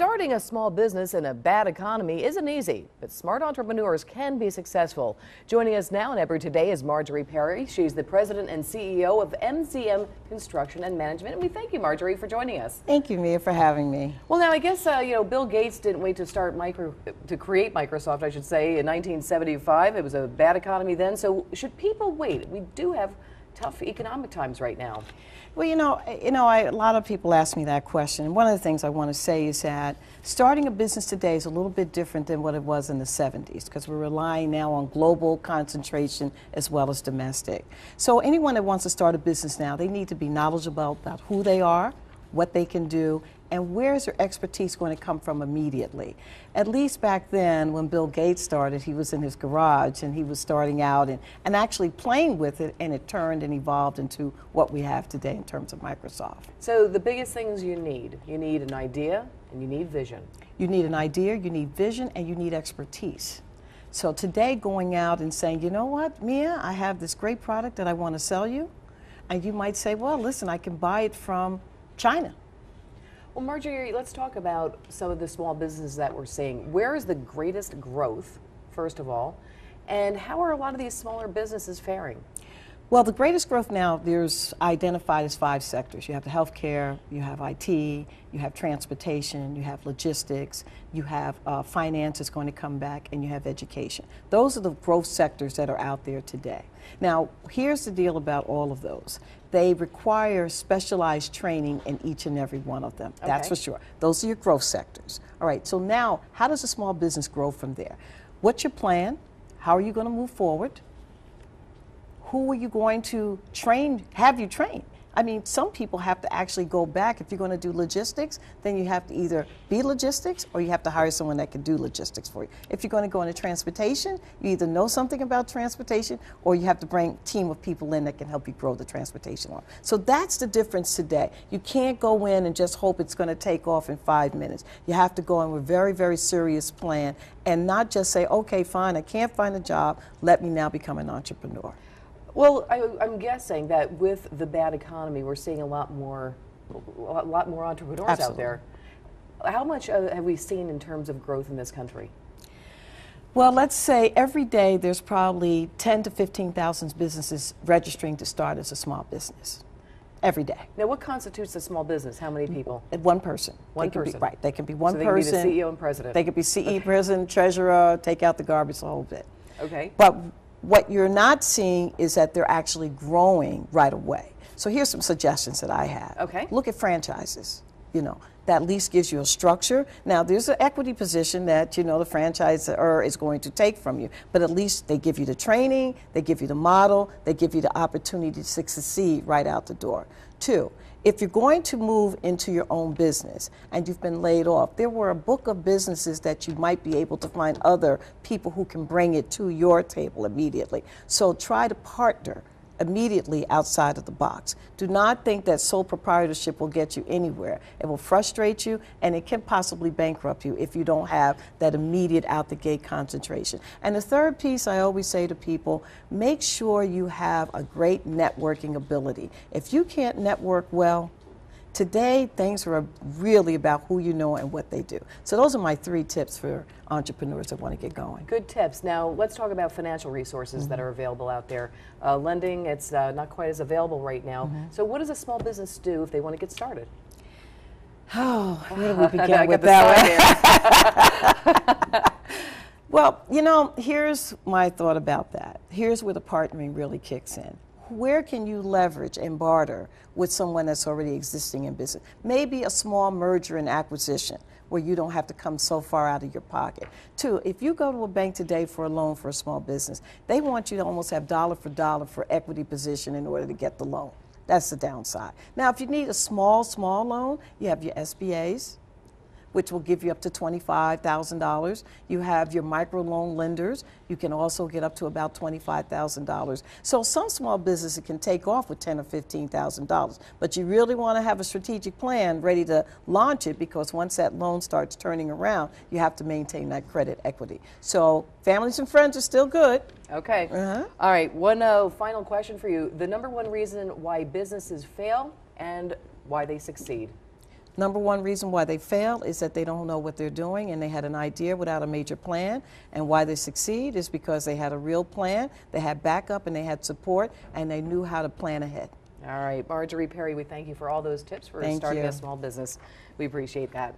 Starting a small business in a bad economy isn't easy, but smart entrepreneurs can be successful. Joining us now in Ebru today is Marjorie Perry. She's the president and CEO of MCM Construction and Management. And we thank you, Marjorie, for joining us. Thank you, Mia, for having me. Well, now I guess Bill Gates didn't wait to create Microsoft, I should say, in 1975. It was a bad economy then. So should people wait? We do have tough economic times right now. Well, a lot of people ask me that question. And one of the things I want to say is that starting a business today is a little bit different than what it was in the 70s, because we're relying now on global concentration as well as domestic. So anyone that wants to start a business now, they need to be knowledgeable about who they are, what they can do, and where is their expertise going to come from immediately. At least back then, when Bill Gates started, he was in his garage and he was starting out and actually playing with it, and it turned and evolved into what we have today in terms of Microsoft. So the biggest things you need an idea and you need vision. You need an idea, you need vision, and you need expertise. So today, going out and saying, you know what, Mia, I have this great product that I want to sell you, and you might say, well, listen, I can buy it from China. Well, Marjorie, let's talk about some of the small businesses that we're seeing. Where is the greatest growth, first of all, and how are a lot of these smaller businesses faring? Well, the greatest growth now, there's identified as 5 sectors. You have the healthcare, you have IT, you have transportation, you have logistics, you have finance is going to come back, and you have education. Those are the growth sectors that are out there today. Now, here's the deal about all of those. They require specialized training in each and every one of them. That's for sure. Those are your growth sectors. All right, so now, how does a small business grow from there? What's your plan? How are you going to move forward? Who are you going to train, have you train? I mean, some people have to actually go back. If you're going to do logistics, then you have to either be logistics or you have to hire someone that can do logistics for you. If you're going to go into transportation, you either know something about transportation or you have to bring a team of people in that can help you grow the transportation line. So that's the difference today. You can't go in and just hope it's going to take off in 5 minutes. You have to go in with a very, very serious plan and not just say, okay, fine, I can't find a job, let me now become an entrepreneur. Well, I'm guessing that with the bad economy, we're seeing a lot more entrepreneurs out there. How much have we seen in terms of growth in this country? Well, let's say every day there's probably 10 to 15,000 businesses registering to start as a small business. Every day. Now, what constitutes a small business? How many people? One person. One person. Right. They can be one person. person. They can be the CEO and president. They could be CEO, president, treasurer, take out the garbage, the whole bit. Okay. But what you're not seeing is that they're actually growing right away. So here's some suggestions that I have. Okay. Look at franchises. That at least gives you a structure. Now, there's an equity position that, the franchisor is going to take from you, but at least they give you the training, they give you the model, they give you the opportunity to succeed right out the door. 2, if you're going to move into your own business and you've been laid off, there were a book of businesses that you might be able to find other people who can bring it to your table immediately. So try to partner immediately outside of the box. Do not think that sole proprietorship will get you anywhere. It will frustrate you, and it can possibly bankrupt you if you don't have that immediate out-the-gate concentration. And the third piece I always say to people, make sure you have a great networking ability. If you can't network well, today, things are really about who you know and what they do. So those are my 3 tips for entrepreneurs that want to get going. Good tips. Now, let's talk about financial resources that are available out there. Lending, it's not quite as available right now. So what does a small business do if they want to get started? Oh, where do we begin with that? Well, here's my thought about that. Here's where the partnering really kicks in. Where can you leverage and barter with someone that's already existing in business? Maybe a small merger and acquisition where you don't have to come so far out of your pocket. 2, if you go to a bank today for a loan for a small business, they want you to almost have dollar for equity position in order to get the loan. That's the downside. Now, if you need a small loan, you have your SBAs, which will give you up to $25,000. You have your microloan lenders. You can also get up to about $25,000. So some small businesses can take off with $10,000 or $15,000, but you really want to have a strategic plan ready to launch it, because once that loan starts turning around, you have to maintain that credit equity. So families and friends are still good. Okay. All right, one final question for you. The #1 reason why businesses fail and why they succeed. Number one reason why they fail is that they don't know what they're doing and they had an idea without a major plan. And why they succeed is because they had a real plan, they had backup, and they had support, and they knew how to plan ahead. All right, Marjorie Perry, we thank you for all those tips for starting a small business. We appreciate that.